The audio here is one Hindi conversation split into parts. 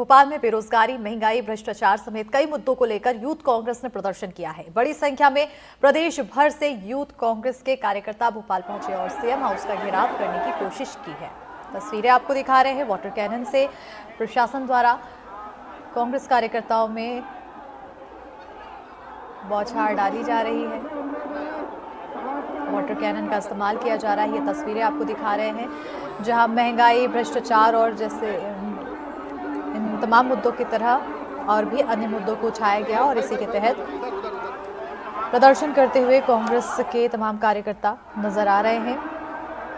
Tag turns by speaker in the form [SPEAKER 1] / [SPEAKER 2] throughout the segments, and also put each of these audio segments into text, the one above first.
[SPEAKER 1] भोपाल में बेरोजगारी, महंगाई, भ्रष्टाचार समेत कई मुद्दों को लेकर यूथ कांग्रेस ने प्रदर्शन किया है। बड़ी संख्या में प्रदेश भर से यूथ कांग्रेस के कार्यकर्ता भोपाल पहुंचे और सीएम हाउस का घेराव करने की कोशिश की है। तस्वीरें आपको दिखा रहे हैं। वाटर कैनन से प्रशासन द्वारा कांग्रेस कार्यकर्ताओं में बौछार डाली जा रही है। वाटर कैनन का इस्तेमाल किया जा रहा है। ये तस्वीरें आपको दिखा रहे हैं जहां महंगाई, भ्रष्टाचार और जैसे इन तमाम मुद्दों की तरह और भी अन्य मुद्दों को उठाया गया और इसी के तहत प्रदर्शन करते हुए कांग्रेस के तमाम कार्यकर्ता नजर आ रहे हैं।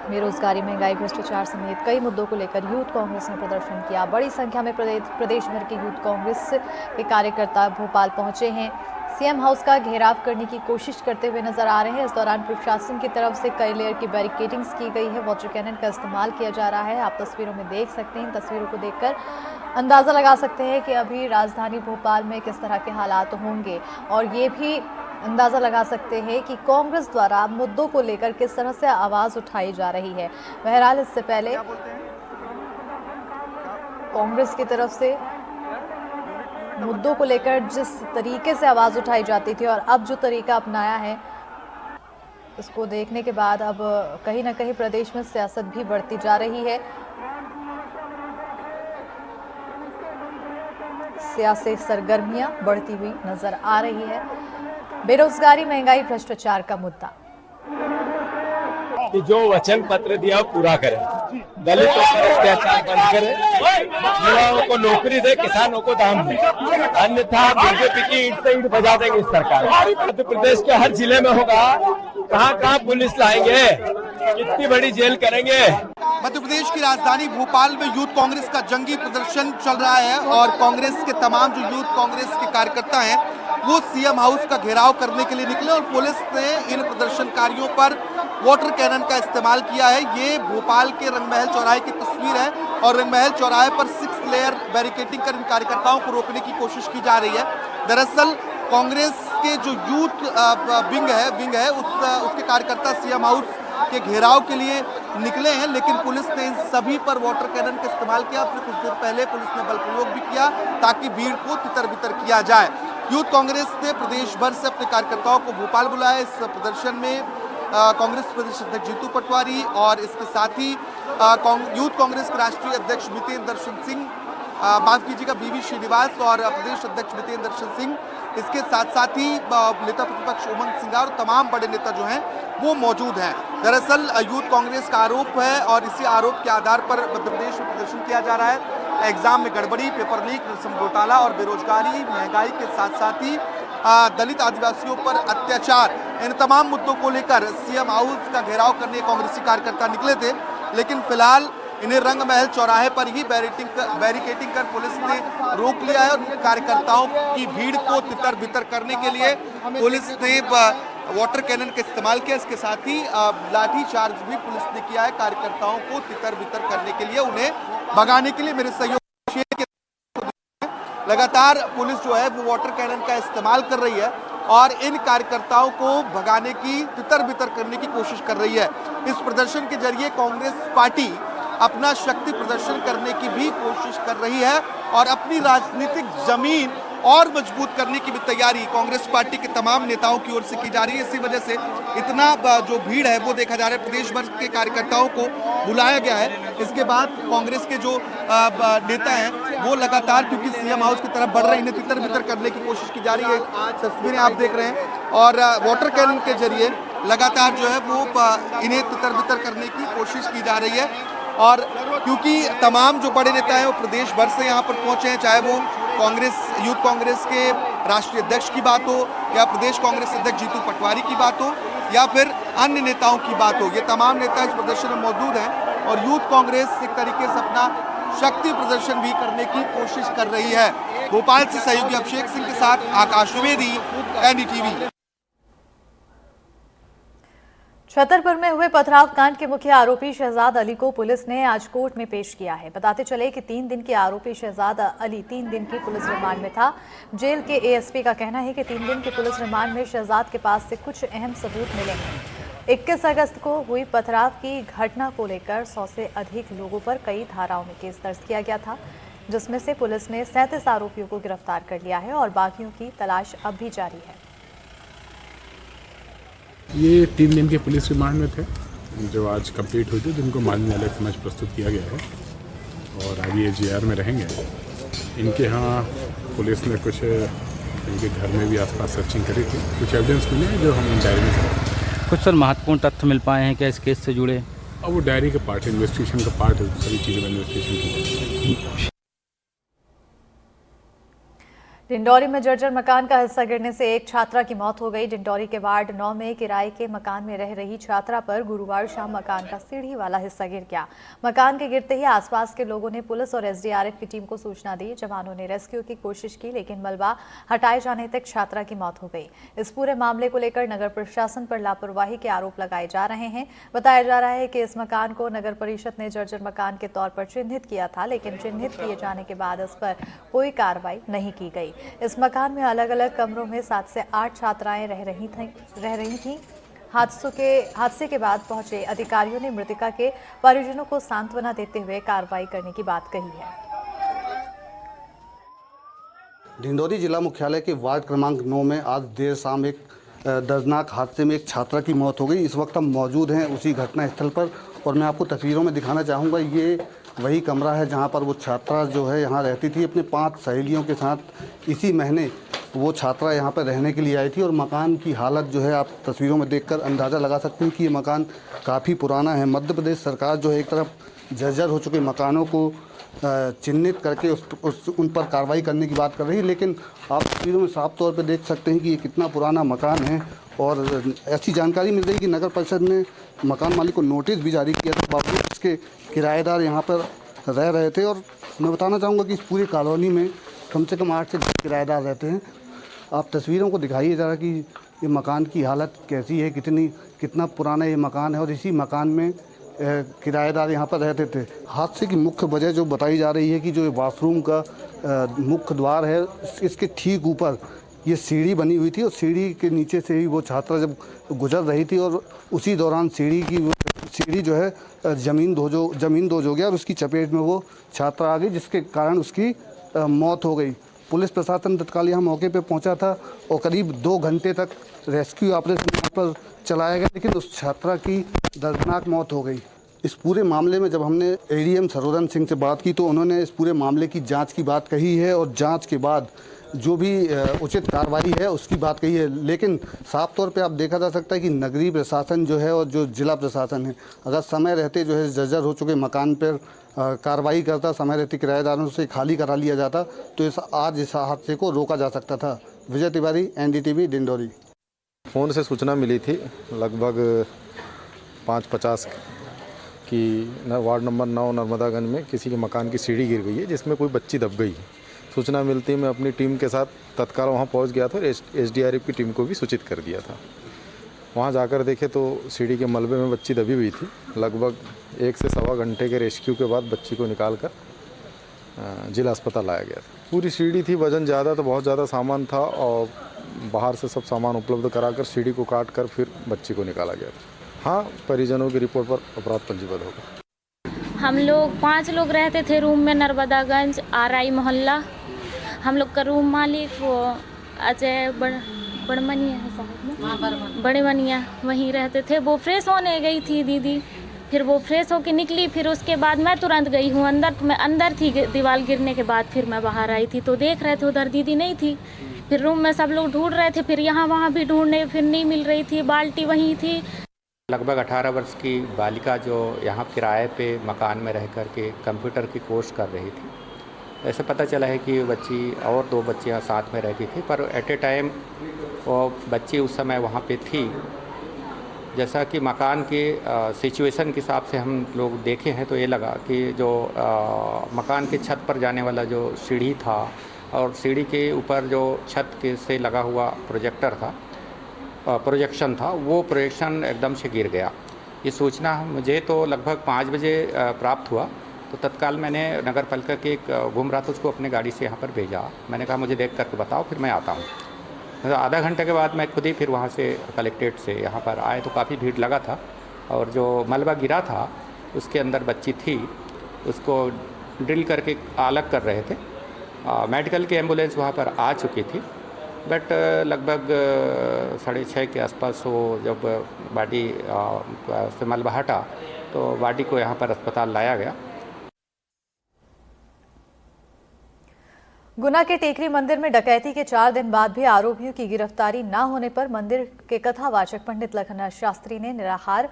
[SPEAKER 1] बेरोजगारी, महंगाई, भ्रष्टाचार समेत कई मुद्दों को लेकर यूथ कांग्रेस ने प्रदर्शन किया। बड़ी संख्या में प्रदेश भर के यूथ कांग्रेस के कार्यकर्ता भोपाल पहुंचे हैं। सीएम हाउस का घेराव करने की कोशिश करते हुए नजर आ रहे हैं। इस दौरान प्रशासन की तरफ से कई लेयर की बैरिकेडिंग्स की गई है। वाटर कैनन का इस्तेमाल किया जा रहा है। आप तस्वीरों में देख सकते हैं। इन तस्वीरों को देखकर अंदाजा लगा सकते हैं कि अभी राजधानी भोपाल में किस तरह के हालात होंगे और ये भी अंदाजा लगा सकते हैं कि कांग्रेस द्वारा मुद्दों को लेकर किस तरह से आवाज उठाई जा रही है। बहरहाल इससे पहले कांग्रेस की तरफ से मुद्दों को लेकर जिस तरीके से आवाज उठाई जाती थी और अब जो तरीका अपनाया है उसको देखने के बाद अब कहीं ना कहीं प्रदेश में सियासत भी बढ़ती जा रही है। सियासी सरगर्मियां बढ़ती हुई नजर आ रही है। बेरोजगारी, महंगाई, भ्रष्टाचार का मुद्दा
[SPEAKER 2] कि जो वचन पत्र दिया वो पूरा करें, दलितों पर अत्याचार बंद करें, युवाओं को नौकरी दे, किसानों को दाम दे, अन्यथा बीजेपी की ईंट से ईंट बजा देंगे इस सरकार। मध्य प्रदेश के हर जिले में होगा। कहाँ कहाँ पुलिस लाएंगे, कितनी बड़ी जेल करेंगे।
[SPEAKER 3] मध्य प्रदेश की राजधानी भोपाल में यूथ कांग्रेस का जंगी प्रदर्शन चल रहा है और कांग्रेस के तमाम जो यूथ कांग्रेस के कार्यकर्ता हैं वो सीएम हाउस का घेराव करने के लिए निकले और पुलिस ने इन प्रदर्शनकारियों पर वाटर कैनन का इस्तेमाल किया है। ये भोपाल के रंगमहल चौराहे की तस्वीर है और रंगमहल चौराहे पर 6 लेयर बैरिकेडिंग कर इन कार्यकर्ताओं को रोकने की कोशिश की जा रही है। दरअसल कांग्रेस के जो यूथ विंग है उसके कार्यकर्ता सीएम हाउस के घेराव के लिए निकले हैं, लेकिन पुलिस ने इन सभी पर वाटर कैनन का इस्तेमाल किया। फिर कुछ देर पहले पुलिस ने बल प्रयोग भी किया ताकि भीड़ को तितर बितर किया जाए। यूथ कांग्रेस ने प्रदेश भर से अपने कार्यकर्ताओं को भोपाल बुलाया। इस प्रदर्शन में कांग्रेस प्रदेश अध्यक्ष जीतू पटवारी और इसके साथ ही यूथ कांग्रेस के राष्ट्रीय अध्यक्ष मितेंद्र दर्शन सिंह, माफ कीजिएगा बीवी श्रीनिवास और प्रदेश अध्यक्ष मितेंद्र दर्शन सिंह, इसके साथ साथ ही नेता प्रतिपक्ष उमंग सिंगार और तमाम बड़े नेता जो हैं वो मौजूद हैं। दरअसल यूथ कांग्रेस का आरोप है और इसी आरोप के आधार पर मध्य प्रदेश में प्रदर्शन किया जा रहा है। एग्जाम में गड़बड़ी, पेपर लीक, रसम घोटाला और बेरोजगारी, महंगाई के साथ साथ ही दलित आदिवासियों पर अत्याचार, इन तमाम मुद्दों को लेकर सीएम हाउस का घेराव करने कांग्रेसी कार्यकर्ता निकले थे, लेकिन फिलहाल इन्हें रंगमहल चौराहे पर ही बैरिकेडिंग कर पुलिस ने रोक लिया है और कार्यकर्ताओं की भीड़ को तितर बितर करने के लिए पुलिस ने वाटर कैनन का इस्तेमाल किया। इसके साथ ही लाठी चार्ज भी पुलिस ने किया है कार्यकर्ताओं को तितर बितर करने के लिए, उन्हें भगाने के लिए। मेरे सहयोगी लगातार पुलिस जो है वो वाटर कैनन का इस्तेमाल कर रही है और इन कार्यकर्ताओं को भगाने की, तितर बितर करने की कोशिश कर रही है। इस प्रदर्शन के जरिए कांग्रेस पार्टी अपना शक्ति प्रदर्शन करने की भी कोशिश कर रही है और अपनी राजनीतिक जमीन और मजबूत करने की भी तैयारी कांग्रेस पार्टी के तमाम नेताओं की ओर से की जा रही है। इसी वजह से इतना जो भीड़ है वो देखा जा रहा है। प्रदेश भर के कार्यकर्ताओं को बुलाया गया है। इसके बाद कांग्रेस के जो नेता हैं वो लगातार, क्योंकि सीएम हाउस की तरफ बढ़ रहे हैं, इन्हें तितर बितर करने की कोशिश की जा रही है। तस्वीरें आप देख रहे हैं और वाटर कैनन के जरिए लगातार जो है वो इन्हें तितर बितर करने की कोशिश की जा रही है। और क्योंकि तमाम जो बड़े नेता हैं वो प्रदेश भर से यहाँ पर पहुंचे हैं, चाहे वो यूथ कांग्रेस के राष्ट्रीय अध्यक्ष की बात हो या प्रदेश कांग्रेस अध्यक्ष जीतू पटवारी की बात हो या फिर अन्य नेताओं की बात हो, ये तमाम नेता इस प्रदर्शन में मौजूद हैं और यूथ कांग्रेस एक तरीके से अपना शक्ति प्रदर्शन भी करने की कोशिश कर रही है। भोपाल से सहयोगी अभिषेक सिंह के साथ आकाश द्विवेदी, एनडीटीवी।
[SPEAKER 1] छतरपुर में हुए पथराव कांड के मुख्य आरोपी शहजाद अली को पुलिस ने आज कोर्ट में पेश किया है। बताते चले कि 3 दिन के आरोपी शहजाद अली 3 दिन की पुलिस रिमांड में था। जेल के एएसपी का कहना है कि 3 दिन के पुलिस रिमांड में शहजाद के पास से कुछ अहम सबूत मिले हैं। 21 अगस्त को हुई पथराव की घटना को लेकर 100 से अधिक लोगों पर कई धाराओं में केस दर्ज किया गया था। जिसमें से पुलिस ने 37 आरोपियों को गिरफ्तार कर लिया है और बाकियों की तलाश अब भी जारी है।
[SPEAKER 4] ये 3 दिन के पुलिस रिमांड में थे जो आज कंप्लीट हुई थी, जिनको माननीय न्यायालय समक्ष प्रस्तुत किया गया है और आगे एजीआर में रहेंगे। इनके यहाँ पुलिस ने कुछ इनके घर में भी आसपास सर्चिंग करी थी, कुछ एविडेंस मिले जो हम डायरी में करें।
[SPEAKER 5] कुछ सर महत्वपूर्ण तथ्य मिल पाए हैं क्या इस केस से जुड़े?
[SPEAKER 4] अब वो डायरी का पार्ट है, इन्वेस्टिगेशन का पार्ट है, सभी चीज़ें इन्वेस्टिगेशन की।
[SPEAKER 1] डिंडौरी में जर्जर मकान का हिस्सा गिरने से एक छात्रा की मौत हो गई। डिंडौरी के वार्ड 9 में किराए के मकान में रह रही छात्रा पर गुरुवार शाम मकान का सीढ़ी वाला हिस्सा गिर गया। मकान के गिरते ही आसपास के लोगों ने पुलिस और एसडीआरएफ की टीम को सूचना दी। जवानों ने रेस्क्यू की कोशिश की, लेकिन मलबा हटाए जाने तक छात्रा की मौत हो गई। इस पूरे मामले को लेकर नगर प्रशासन पर लापरवाही के आरोप लगाए जा रहे हैं। बताया जा रहा है कि इस मकान को नगर परिषद ने जर्जर मकान के तौर पर चिन्हित किया था, लेकिन चिन्हित किए जाने के बाद इस पर कोई कार्रवाई नहीं की गई। इस मकान में अलग अलग कमरों में 7 से 8 छात्राएं रह रही थीं। हादसे के बाद पहुंचे अधिकारियों ने मृतका के परिजनों को सांत्वना देते हुए कार्रवाई करने की बात कही है।
[SPEAKER 6] डिंडौरी जिला मुख्यालय के वार्ड क्रमांक 9 में आज देर शाम एक दर्दनाक हादसे में एक छात्रा की मौत हो गई। इस वक्त हम मौजूद हैं उसी घटना स्थल पर और मैं आपको तस्वीरों में दिखाना चाहूँगा। ये वही कमरा है जहाँ पर वो छात्रा जो है यहाँ रहती थी अपने 5 सहेलियों के साथ। इसी महीने वो छात्रा यहाँ पर रहने के लिए आई थी और मकान की हालत जो है आप तस्वीरों में देखकर अंदाज़ा लगा सकते हैं कि ये मकान काफ़ी पुराना है। मध्य प्रदेश सरकार जो है एक तरफ जर्जर हो चुके मकानों को चिन्हित करके उन पर कार्रवाई करने की बात कर रही है, लेकिन आप तस्वीरों में साफ तौर पर देख सकते हैं कि ये कितना पुराना मकान है। और ऐसी जानकारी मिल रही है कि नगर परिषद ने मकान मालिक को नोटिस भी जारी किया था, बावजूद इसके किराएदार यहाँ पर रह रहे थे। और मैं बताना चाहूँगा कि इस पूरी कॉलोनी में कम से कम 8 से 10 किराएदार रहते हैं। आप तस्वीरों को दिखाइए ज़रा कि ये मकान की हालत कैसी है, कितना पुराना ये मकान है और इसी मकान में किराएदार यहाँ पर रहते थे। हादसे की मुख्य वजह जो बताई जा रही है कि जो बाथरूम का मुख्य द्वार है, इसके ठीक ऊपर ये सीढ़ी बनी हुई थी और सीढ़ी के नीचे से ही वो छात्रा जब गुजर रही थी और उसी दौरान सीढ़ी जो है ज़मीन दोज हो गया और उसकी चपेट में वो छात्रा आ गई, जिसके कारण उसकी मौत हो गई। पुलिस प्रशासन तत्काल यहाँ मौके पे पहुँचा था और करीब 2 घंटे तक रेस्क्यू ऑपरेशन यहाँ पर चलाया गया, लेकिन उस छात्रा की दर्दनाक मौत हो गई। इस पूरे मामले में जब हमने एडीएम सरोदन सिंह से बात की तो उन्होंने इस पूरे मामले की जांच की बात कही है और जांच के बाद जो भी उचित कार्रवाई है उसकी बात कही है। लेकिन साफ तौर पे आप देखा जा सकता है कि नगरीय प्रशासन जो है और जो जिला प्रशासन है, अगर समय रहते जो है जर्जर हो चुके मकान पर कार्रवाई करता, समय रहते किराएदारों से खाली करा लिया जाता तो आज इस हादसे को रोका जा सकता था। विजय तिवारी, एनडीटीवी, डिंडौरी।
[SPEAKER 7] फ़ोन से सूचना मिली थी लगभग 5:50 कि वार्ड नंबर 9 नर्मदागंज में किसी के मकान की सीढ़ी गिर गई है जिसमें कोई बच्ची दब गई है। सूचना मिलती मैं अपनी टीम के साथ तत्काल वहां पहुंच गया था और एसडीआरएफ की टीम को भी सूचित कर दिया था। वहां जाकर देखे तो सीढ़ी के मलबे में बच्ची दबी हुई थी। लगभग 1 से सवा घंटे के रेस्क्यू के बाद बच्ची को निकालकर जिला अस्पताल लाया गया था। पूरी सीढ़ी थी, वजन ज़्यादा था, बहुत ज़्यादा सामान था और बाहर से सब सामान उपलब्ध कराकर सीढ़ी को काट कर फिर बच्ची को निकाला गया था। हाँ, परिजनों की रिपोर्ट पर अपराध पंजीबद्ध होगा।
[SPEAKER 8] हम लोग 5 लोग रहते थे रूम में, नर्मदागंज आरआई मोहल्ला। हम लोग का रूम मालिक वो अजय बड़मनिया है साहब, बड़मनिया वहीं रहते थे। वो फ्रेश होने गई थी दीदी, फिर वो फ्रेश होके निकली, फिर उसके बाद मैं तुरंत गई हूँ अंदर। मैं अंदर थी, दीवार गिरने के बाद फिर मैं बाहर आई थी तो देख रहे थे उधर दीदी नहीं थी। फिर रूम में सब लोग ढूंढ रहे थे, फिर यहाँ वहाँ भी ढूंढने, फिर नहीं मिल रही थी। बाल्टी वहीं थी।
[SPEAKER 9] लगभग 18 वर्ष की बालिका जो यहाँ किराए पे मकान में रह कर के कंप्यूटर की कोर्स कर रही थी। ऐसे पता चला है कि बच्ची और 2 बच्चियाँ साथ में रहती थी, पर एट ए टाइम वो बच्ची उस समय वहाँ पे थी। जैसा कि मकान के सिचुएशन के हिसाब से हम लोग देखे हैं तो ये लगा कि जो मकान के छत पर जाने वाला जो सीढ़ी था और सीढ़ी के ऊपर जो छत के से लगा हुआ प्रोजेक्शन था, वो प्रोजेक्शन एकदम से गिर गया। ये सूचना मुझे तो लगभग 5 बजे प्राप्त हुआ तो तत्काल मैंने नगर पालिका के एक घूम रहा था उसको अपने गाड़ी से यहाँ पर भेजा। मैंने कहा मुझे देख करके बताओ, फिर मैं आता हूँ। आधा घंटे के बाद मैं खुद ही फिर वहाँ से कलेक्ट्रेट से यहाँ पर आए तो काफ़ी भीड़ लगा था और जो मलबा गिरा था उसके अंदर बच्ची थी, उसको ड्रिल करके अलग कर रहे थे। मेडिकल की एम्बुलेंस वहाँ पर आ चुकी थी, बट लगभग 6:30 के आसपास वो जब बॉडी से मलबा हटा तो बॉडी को यहाँ पर अस्पताल लाया गया।
[SPEAKER 1] गुना के टेकरी मंदिर में डकैती के 4 दिन बाद भी आरोपियों की गिरफ्तारी न होने पर मंदिर के कथावाचक पंडित लखननाथ शास्त्री ने निराहार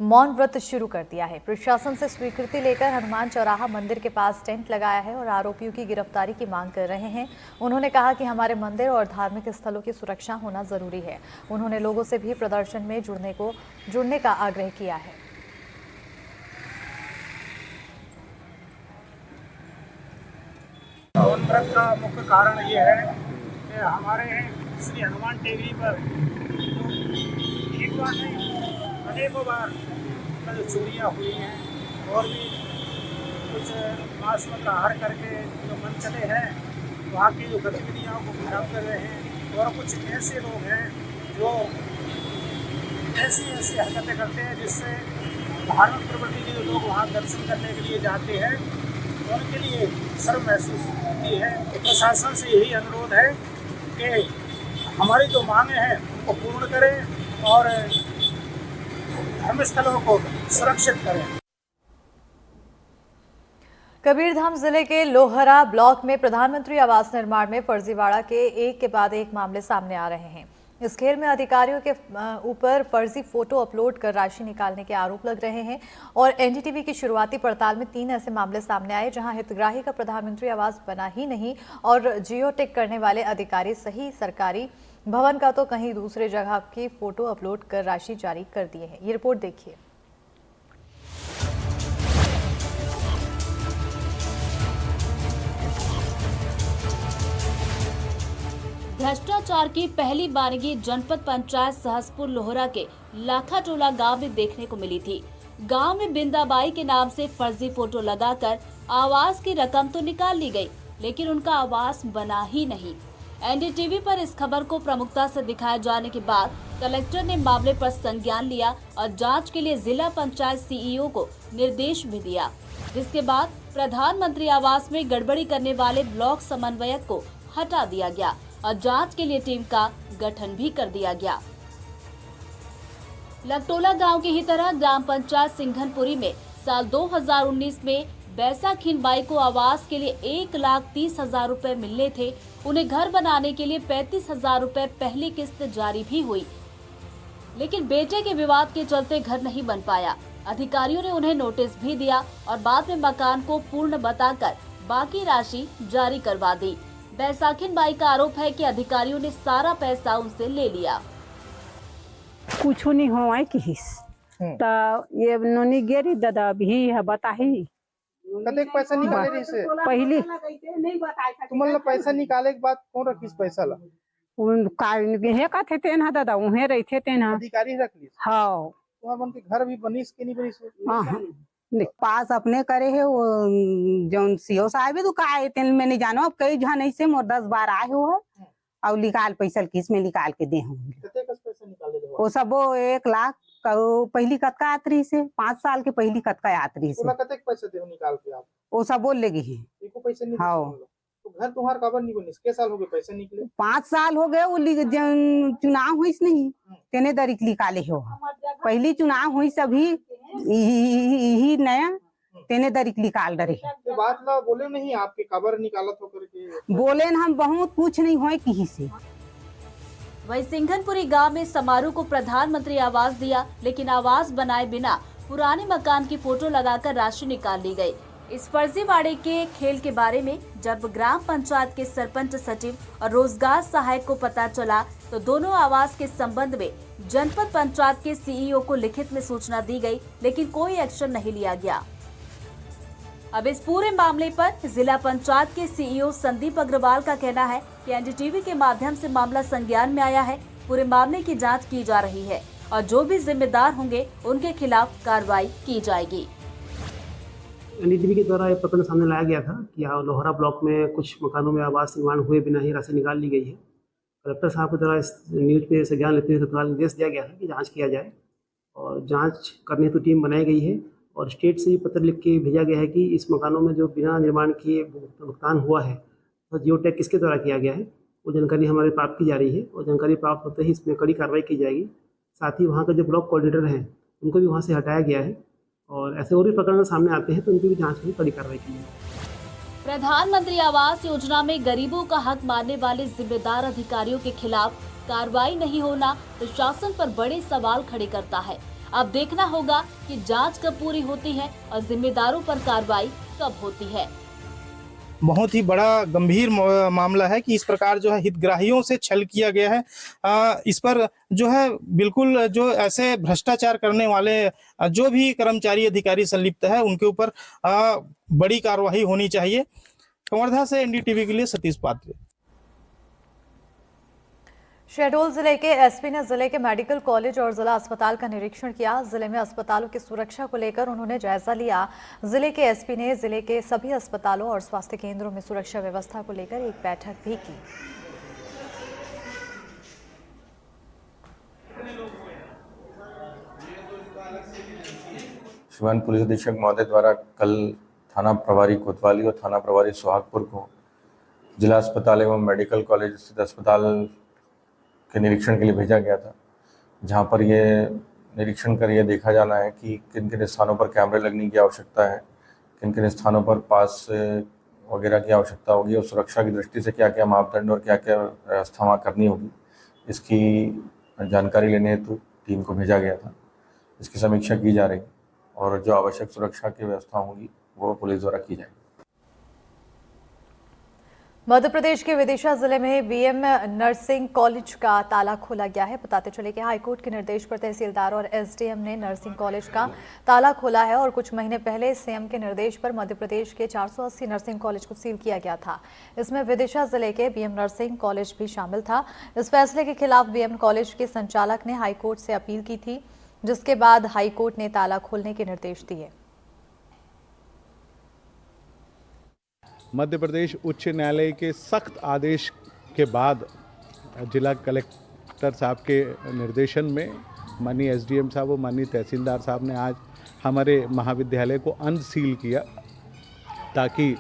[SPEAKER 1] मौन व्रत शुरू कर दिया है। प्रशासन से स्वीकृति लेकर हनुमान चौराहा मंदिर के पास टेंट लगाया है और आरोपियों की गिरफ्तारी की मांग कर रहे हैं। उन्होंने कहा कि हमारे मंदिर और धार्मिक स्थलों की सुरक्षा होना जरूरी है। उन्होंने लोगों से भी प्रदर्शन में जुड़ने का आग्रह किया है।
[SPEAKER 10] मौन व्रत का मुख्य कारण ये है कि हमारे श्री हनुमान टेकरी पर एक बार नहीं अनेकों बार जो चोरियाँ हुई हैं और भी कुछ मांस में आहार करके जो मन चले हैं वहाँ की जो गतिविधियों को खराब कर रहे हैं, और कुछ ऐसे लोग हैं जो ऐसी हरकतें करते हैं जिससे धार्मिक प्रवृत्ति के जो लोग वहाँ दर्शन करने के लिए जाते हैं उनके लिए शर्म महसूस होती है। प्रशासन से यही अनुरोध है कि हमारी जो मांगें हैं उनको पूर्ण करें और धर्मस्थलों को सुरक्षित करें।
[SPEAKER 1] कबीरधाम जिले के लोहरा ब्लॉक में प्रधानमंत्री आवास निर्माण में फर्जीवाड़ा के एक के बाद एक मामले सामने आ रहे हैं। इस खेल में अधिकारियों के ऊपर फर्जी फोटो अपलोड कर राशि निकालने के आरोप लग रहे हैं और एनडीटीवी की शुरुआती पड़ताल में 3 ऐसे मामले सामने आए जहां हितग्राही का प्रधानमंत्री आवास बना ही नहीं और जियो टिक करने वाले अधिकारी सही सरकारी भवन का तो कहीं दूसरे जगह की फोटो अपलोड कर राशि जारी कर दिए हैं। ये रिपोर्ट देखिए।
[SPEAKER 11] भ्रष्टाचार की पहली बारगी जनपद पंचायत सहसपुर लोहरा के लाखाटोला गांव में देखने को मिली थी। गांव में बिंदाबाई के नाम से फर्जी फोटो लगाकर आवास की रकम तो निकाल ली गई, लेकिन उनका आवास बना ही नहीं। एनडीटीवी पर इस खबर को प्रमुखता से दिखाए जाने के बाद कलेक्टर ने मामले पर संज्ञान लिया और जांच के लिए जिला पंचायत सीईओ को निर्देश भी दिया, जिसके बाद प्रधानमंत्री आवास में गड़बड़ी करने वाले ब्लॉक समन्वयक को हटा दिया गया और जांच के लिए टीम का गठन भी कर दिया गया। लकटोला गांव की ही तरह ग्राम पंचायत सिंघनपुरी में साल 2019 में बैसाखीन बाई को आवास के लिए 1,30,000 रुपए मिलने थे। उन्हें घर बनाने के लिए 35,000 रुपए पहली किस्त जारी भी हुई, लेकिन बेटे के विवाद के चलते घर नहीं बन पाया। अधिकारियों ने उन्हें नोटिस भी दिया और बाद में मकान को पूर्ण बताकर बाकी राशि जारी करवा दी। बैसाखीन बाई का आरोप है कि अधिकारियों ने सारा पैसा उनसे ले लिया।
[SPEAKER 12] कुछ नहीं हुआ किस तो ये नोनी गेरी दादा भी है बताही
[SPEAKER 10] कतेक पैसा निकाले रही से
[SPEAKER 12] पहली
[SPEAKER 10] तो मतलब पैसा निकाले के बाद कौन रखिस पैसा ला
[SPEAKER 12] उन हे का थे तेन दादा उहे रही थे तेन
[SPEAKER 10] अधिकारी रख ली।
[SPEAKER 12] हाँ
[SPEAKER 10] वहाँ बन के घर भी बनिस के नहीं बनिस
[SPEAKER 12] पास अपने करे है वो जौन सीओ साहब तो का तेन में नहीं जानो। अब कई जन ऐसे मोर 10 बार आए हो है और निकाल पैसा किस में निकाल के दे हूँ वो सब 1 लाख पहली कतका यात्री से 5 साल के पहली कतका यात्री से
[SPEAKER 10] कतेक पैसा दे निकाल के आप
[SPEAKER 12] वो सब बोल लेगी है
[SPEAKER 10] एको पैसा नहीं।
[SPEAKER 12] हाँ
[SPEAKER 10] तो घर तुम्हार काबर नहीं बनिस के साल हो गए पैसा निकले
[SPEAKER 12] 5 साल हो गए वो चुनाव हुई नहीं तेने दरिक निकाले हो पहली चुनाव हुई सभी यही नया तेने दरिक निकाल डरे
[SPEAKER 10] बात ला बोले नहीं आपके काबर निकालत हो करके
[SPEAKER 12] बोले न हम बहुत कुछ नहीं हुए किसी से।
[SPEAKER 11] वही सिंघनपुरी गांव में समारोह को प्रधानमंत्री आवास दिया, लेकिन आवास बनाए बिना पुराने मकान की फोटो लगाकर राशि निकाल ली गई। इस फर्जीवाड़े के खेल के बारे में जब ग्राम पंचायत के सरपंच सचिव और रोजगार सहायक को पता चला तो दोनों आवास के संबंध में जनपद पंचायत के सीईओ को लिखित में सूचना दी गई, लेकिन कोई एक्शन नहीं लिया गया। अब इस पूरे मामले पर जिला पंचायत के सीईओ संदीप अग्रवाल का कहना है कि एनडीटीवी के माध्यम से मामला संज्ञान में आया है। पूरे मामले की जांच की जा रही है और जो भी जिम्मेदार होंगे उनके खिलाफ कार्रवाई की जाएगी।
[SPEAKER 13] एनडीटीवी के द्वारा एक प्रकरण सामने लाया गया था कि यहाँ लोहरा ब्लॉक में कुछ मकानों में आवास निर्माण हुए बिना ही राशि निकाल ली गई है। कलेक्टर साहब के द्वारा इस न्यूज़ पे संज्ञान लेते हुए तत्काल निर्देश दिया गया है कि जांच किया जाए और जांच करने हेतु टीम बनाई गई है और स्टेट से भी पत्र लिख के भेजा गया है कि इस मकानों में जो बिना निर्माण किए भुगतान हुआ है तो जियो टैग किसके द्वारा किया गया है वो जानकारी हमारे प्राप्त की जा रही है और जानकारी प्राप्त होते ही इसमें कड़ी कार्रवाई की जाएगी। साथ ही वहाँ के जो ब्लॉक कोऑर्डिनेटर हैं उनको भी वहाँ से हटाया गया है और ऐसे और भी प्रकरण सामने आते हैं तो उनकी भी जाँच में कड़ी कार्रवाई की जाएगी।
[SPEAKER 11] प्रधानमंत्री आवास योजना में गरीबों का हक मानने वाले जिम्मेदार अधिकारियों के खिलाफ कार्रवाई नहीं होना प्रशासन पर बड़े सवाल खड़े करता है। अब देखना होगा कि जांच कब पूरी होती है और जिम्मेदारों पर कार्रवाई कब होती है।
[SPEAKER 14] बहुत ही बड़ा गंभीर मामला है कि इस प्रकार जो है हितग्राहियों से छल किया गया है। इस पर जो है बिल्कुल जो ऐसे भ्रष्टाचार करने वाले जो भी कर्मचारी अधिकारी संलिप्त है उनके ऊपर बड़ी कार्रवाई होनी चाहिए। कवर्धा से एनडीटीवी के लिए सतीश पात्रे।
[SPEAKER 1] शहडोल जिले के एसपी ने जिले के मेडिकल कॉलेज और जिला अस्पताल का निरीक्षण किया। जिले में अस्पतालों की सुरक्षा को लेकर उन्होंने जायजा लिया। जिले के एसपी ने जिले के सभी अस्पतालों और स्वास्थ्य केंद्रों में सुरक्षा व्यवस्था को लेकर एक बैठक भी की।
[SPEAKER 15] शिवान पुलिस अधीक्षक महोदय द्वारा कल थाना प्रभारी कोतवाली और थाना प्रभारी सुहागपुर को जिला अस्पताल एवं मेडिकल कॉलेज स्थित अस्पताल के निरीक्षण के लिए भेजा गया था, जहां पर ये निरीक्षण कर यह देखा जाना है कि किन किन स्थानों पर कैमरे लगने की आवश्यकता है, किन किन स्थानों पर पास वगैरह की आवश्यकता होगी और सुरक्षा की दृष्टि से क्या क्या मापदंड और क्या क्या व्यवस्था वहाँ करनी होगी, इसकी जानकारी लेने हेतु टीम को भेजा गया था। इसकी समीक्षा की जा रही और जो आवश्यक सुरक्षा की व्यवस्था होगी वो पुलिस द्वारा की जाएगी।
[SPEAKER 1] मध्य प्रदेश के विदिशा जिले में बीएम नर्सिंग कॉलेज का ताला खोला गया है। बताते चले कि हाईकोर्ट के निर्देश पर तहसीलदार और एसडीएम ने नर्सिंग कॉलेज का ताला खोला है और कुछ महीने पहले सीएम के निर्देश पर मध्य प्रदेश के 480 नर्सिंग कॉलेज को सील किया गया था। इसमें विदिशा जिले के बीएम नर्सिंग कॉलेज भी शामिल था। इस फैसले के खिलाफ बीएम कॉलेज के संचालक ने हाईकोर्ट से अपील की थी, जिसके बाद हाईकोर्ट ने ताला खोलने के निर्देश दिए।
[SPEAKER 16] मध्य प्रदेश उच्च न्यायालय के सख्त आदेश के बाद जिला कलेक्टर साहब के निर्देशन में माननीय एसडीएम साहब और माननीय तहसीलदार साहब ने आज हमारे महाविद्यालय को अनसील किया ताकि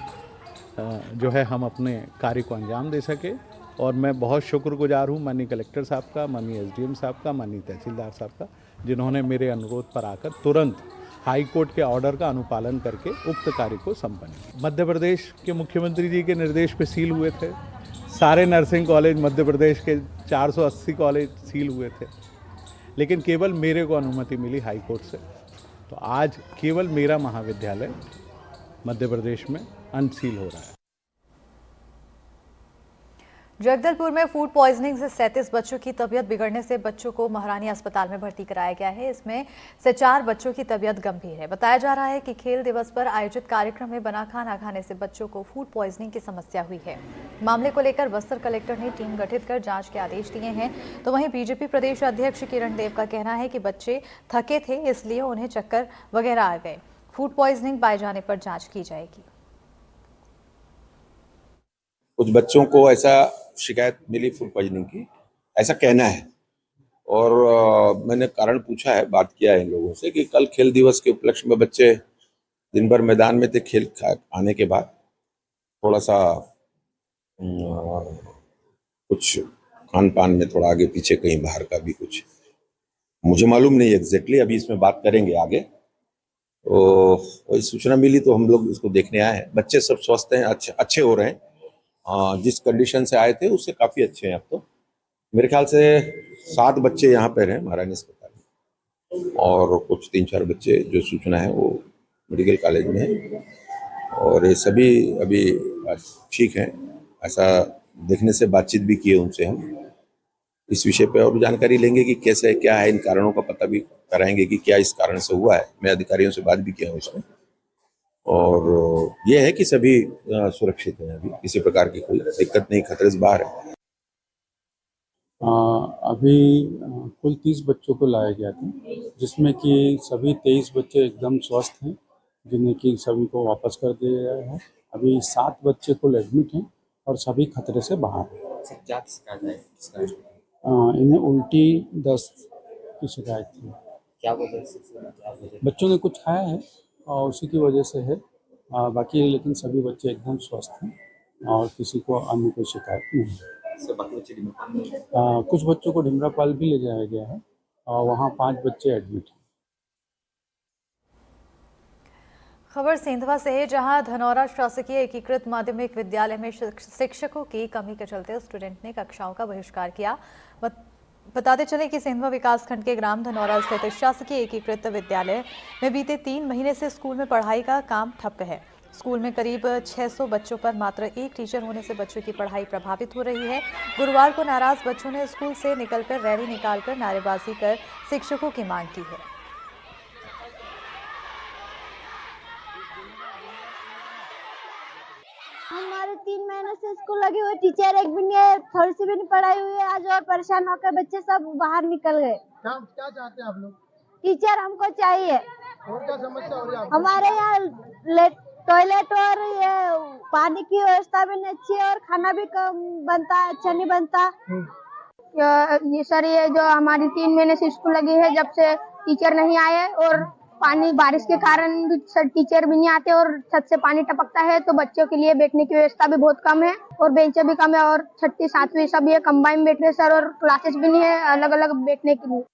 [SPEAKER 16] जो है हम अपने कार्य को अंजाम दे सके। और मैं बहुत शुक्रगुजार हूँ माननीय कलेक्टर साहब का, माननीय एसडीएम साहब का, माननीय तहसीलदार साहब का, जिन्होंने मेरे अनुरोध पर आकर तुरंत हाई कोर्ट के ऑर्डर का अनुपालन करके उक्त कार्य को संपन्न किया। मध्य प्रदेश के मुख्यमंत्री जी के निर्देश पे सील हुए थे सारे नर्सिंग कॉलेज, मध्य प्रदेश के 480 कॉलेज सील हुए थे, लेकिन केवल मेरे को अनुमति मिली हाई कोर्ट से। तो आज केवल मेरा महाविद्यालय मध्य प्रदेश में अनसील हो रहा है।
[SPEAKER 1] जगदलपुर में फूड पॉइजनिंग से 37 बच्चों की तबीयत बिगड़ने से बच्चों को महारानी अस्पताल में भर्ती कराया गया है। इसमें से 4 बच्चों की तबीयत गंभीर है। बताया जा रहा है कि खेल दिवस पर आयोजित कार्यक्रम में बना खाना खाने से बच्चों को फूड पॉइजनिंग की समस्या हुई है। मामले को लेकर बस्तर कलेक्टर ने टीम गठित कर जांच के आदेश दिए हैं। तो वहीं बीजेपी प्रदेश अध्यक्ष किरण देव का कहना है कि बच्चे थके थे, इसलिए उन्हें चक्कर वगैरह आ गए। फूड पॉइजनिंग पाए जाने पर जाँच की जाएगी।
[SPEAKER 17] कुछ बच्चों को ऐसा शिकायत मिली फूड पॉइजनिंग की, ऐसा कहना है। और मैंने कारण पूछा है, बात किया है इन लोगों से कि कल खेल दिवस के उपलक्ष्य में बच्चे दिन भर मैदान में थे, खेल आने के बाद थोड़ा सा कुछ खान पान में थोड़ा आगे पीछे कहीं बाहर का भी कुछ, मुझे मालूम नहीं एग्जैक्टली, अभी इसमें बात करेंगे आगे। तो वही सूचना मिली तो हम लोग इसको देखने आए हैं। बच्चे सब स्वस्थ हैं, अच्छे हो रहे हैं। जिस कंडीशन से आए थे उससे काफ़ी अच्छे हैं अब तो। मेरे ख्याल से 7 बच्चे यहाँ पे रहे महारानी अस्पताल में और कुछ 3-4 बच्चे जो सूचना है वो मेडिकल कॉलेज में है और ये सभी अभी ठीक हैं। ऐसा देखने से बातचीत भी की है उनसे हम इस विषय पे और जानकारी लेंगे कि कैसे क्या है, इन कारणों का पता भी कराएंगे कि क्या इस कारण से हुआ है। मैं अधिकारियों से बात भी किया हूँ इसमें और ये है कि सभी सुरक्षित हैं, अभी किसी प्रकार की कोई दिक्कत नहीं, खतरे से बाहर है।
[SPEAKER 18] अभी कुल 30 बच्चों को लाया गया था, जिसमें कि सभी 23 बच्चे एकदम स्वस्थ हैं, जिन्हें कि सभी को वापस कर दिया गया है। अभी 7 बच्चे कुल एडमिट हैं और सभी खतरे से बाहर हैं। इन्हें उल्टी दस्त की शिकायत थी। क्या वजह से? बच्चों ने कुछ खाया है और उसी की वजह से है। बाकी लेकिन सभी बच्चे एकदम स्वस्थ हैं और किसी को अन्य कोई शिकायत नहीं है। कुछ बच्चों को ढिमरापाल भी ले जाया गया है और वहाँ 5 बच्चे एडमिट हैं।
[SPEAKER 1] खबर सेंधवा से है, जहां धनौरा शासकीय एकीकृत माध्यमिक विद्यालय में शिक्षकों की कमी के चलते स्टूडेंट ने कक्षाओं का बहिष्कार किया। बताते चले कि सेंधवा विकासखंड के ग्राम धनौरा स्थित शासकीय एकीकृत विद्यालय में बीते 3 महीने से स्कूल में पढ़ाई का काम ठप्प है। स्कूल में करीब 600 बच्चों पर मात्र एक टीचर होने से बच्चों की पढ़ाई प्रभावित हो रही है। गुरुवार को नाराज बच्चों ने स्कूल से निकलकर रैली निकालकर नारेबाजी कर शिक्षकों की मांग की है।
[SPEAKER 19] हमारे 3 महीने से स्कूल लगे हुए, टीचर एक भी नहीं है, थोड़ी सी भी नहीं पढ़ाई हुई है आज, और परेशान होकर बच्चे सब बाहर निकल गए।
[SPEAKER 10] क्या चाहते हैं आप लोग?
[SPEAKER 19] टीचर हमको चाहिए।
[SPEAKER 10] और क्या समस्या हो रही है?
[SPEAKER 19] हमारे यहाँ टॉयलेट और ये पानी की व्यवस्था भी नहीं अच्छी है और खाना भी कम बनता है, अच्छा नहीं बनता।
[SPEAKER 20] ये सर, ये जो हमारी 3 महीने से स्कूल लगी है, जब से टीचर नहीं आए और पानी बारिश के कारण भी टीचर भी नहीं आते और छत से पानी टपकता है, तो बच्चों के लिए बैठने की व्यवस्था भी बहुत कम है और बेंचें भी कम है और 6वीं 7वीं सब ये कंबाइन में बैठ रहे सर, और क्लासेस भी नहीं है अलग अलग बैठने के लिए।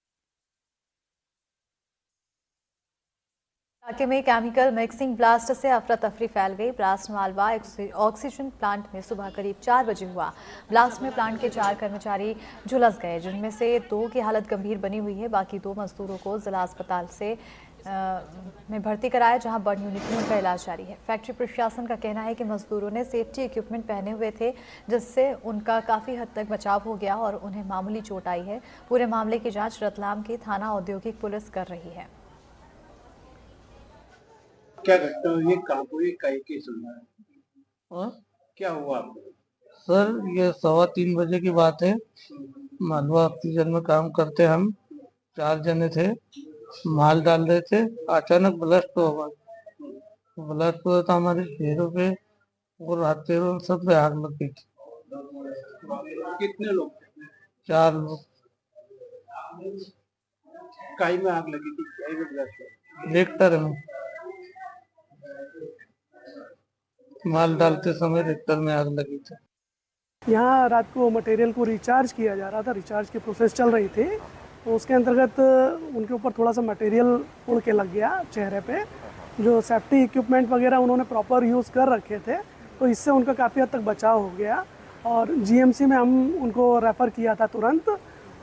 [SPEAKER 1] इलाके में केमिकल मिक्सिंग ब्लास्ट से अफरा तफरी फैल गई। ब्लास्ट मालवा ऑक्सीजन प्लांट में सुबह करीब 4 बजे हुआ। ब्लास्ट में प्लांट के 4 कर्मचारी झुलस गए, जिनमें से 2 की हालत गंभीर बनी हुई है। बाकी 2 मजदूरों को जिला अस्पताल से में भर्ती कराया, जहां बर्न यूनिट में उनका इलाज जारी है। फैक्ट्री प्रशासन का कहना है कि मजदूरों ने सेफ्टी इक्विपमेंट पहने हुए थे, जिससे उनका काफ़ी हद तक बचाव हो गया और उन्हें मामूली चोट आई है। पूरे मामले की जांच रतलाम की थाना औद्योगिक पुलिस कर रही है।
[SPEAKER 10] क्या घटना हुई है? कहाँ हुई? कहीं सुनना है? क्या हुआ आपको?
[SPEAKER 21] सर, ये 3:15 बजे की बात है। मालवा ऑक्सीजन में काम करते हम 4 जने थे, माल डाल रहे थे, अचानक ब्लास्ट हो गया। ब्लास्ट हुआ तो हमारे पैरों पे और हाथ पैरों सब पे आग लग गई थी।
[SPEAKER 10] कितने लोग?
[SPEAKER 21] 4 लोग।
[SPEAKER 10] काई में आग लगी थी? काई में ब्लास्ट हुआ?
[SPEAKER 21] रिएक्टर में माल डालते समय रिएक्टर में आग लगी थी।
[SPEAKER 22] यहाँ रात को मटेरियल को रिचार्ज किया जा रहा था, रिचार्ज की प्रोसेस चल रही थी, तो उसके अंतर्गत उनके ऊपर थोड़ा सा मटेरियल उड़ के लग गया चेहरे पे। जो सेफ्टी इक्विपमेंट वगैरह उन्होंने प्रॉपर यूज़ कर रखे थे, तो इससे उनका काफ़ी हद तक बचाव हो गया और जीएमसी में हम उनको रेफ़र किया था तुरंत,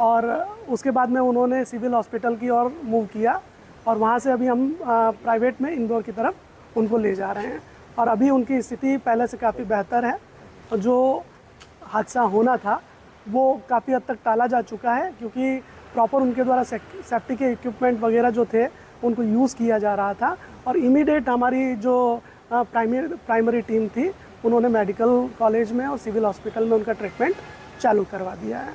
[SPEAKER 22] और उसके बाद में उन्होंने सिविल हॉस्पिटल की ओर मूव किया और वहाँ से अभी हम प्राइवेट में इंदौर की तरफ उनको ले जा रहे हैं और अभी उनकी स्थिति पहले से काफ़ी बेहतर है। और जो हादसा होना था वो काफ़ी हद तक टाला जा चुका है, क्योंकि प्रॉपर उनके द्वारा सेफ्टी के इक्विपमेंट वगैरह जो थे उनको यूज़ किया जा रहा था और इमीडिएट हमारी जो प्राइमरी टीम थी उन्होंने मेडिकल कॉलेज में और सिविल हॉस्पिटल में उनका ट्रीटमेंट चालू करवा दिया है।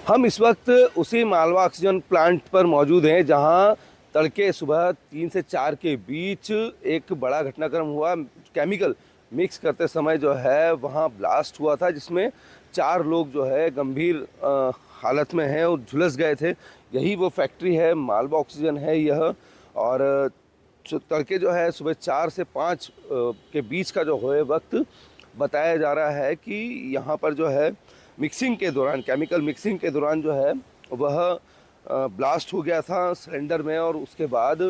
[SPEAKER 23] हम इस वक्त उसी मालवा ऑक्सीजन प्लांट पर मौजूद हैं, जहां तड़के सुबह 3 से 4 के बीच एक बड़ा घटनाक्रम हुआ। केमिकल मिक्स करते समय जो है वहां ब्लास्ट हुआ था, जिसमें 4 लोग जो है गंभीर हालत में हैं और झुलस गए थे। यही वो फैक्ट्री है, मालवा ऑक्सीजन है यह। और तड़के जो है सुबह 4 से 5 के बीच का जो है वक्त बताया जा रहा है कि यहाँ पर जो है मिक्सिंग के दौरान, केमिकल मिक्सिंग के दौरान जो है वह ब्लास्ट हो गया था सिलेंडर में, और उसके बाद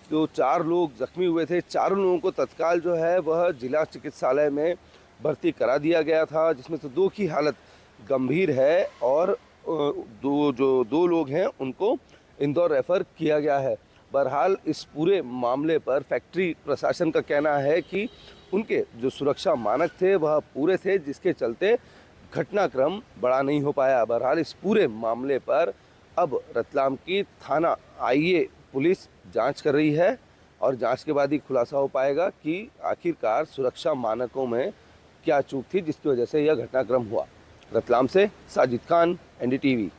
[SPEAKER 23] जो 4 लोग जख्मी हुए थे, 4 लोगों को तत्काल जो है वह जिला चिकित्सालय में भर्ती करा दिया गया था, जिसमें से 2 की हालत गंभीर है और 2 लोग हैं उनको इंदौर रेफ़र किया गया है। बहरहाल इस पूरे मामले पर फैक्ट्री प्रशासन का कहना है कि उनके जो सुरक्षा मानक थे वह पूरे थे, जिसके चलते घटनाक्रम बड़ा नहीं हो पाया। बहरहाल इस पूरे मामले पर अब रतलाम की थाना आईए पुलिस जांच कर रही है और जांच के बाद ही खुलासा हो पाएगा कि आखिरकार सुरक्षा मानकों में क्या चूक थी जिसकी वजह से यह घटनाक्रम हुआ। रतलाम से साजिद खान, एनडीटीवी।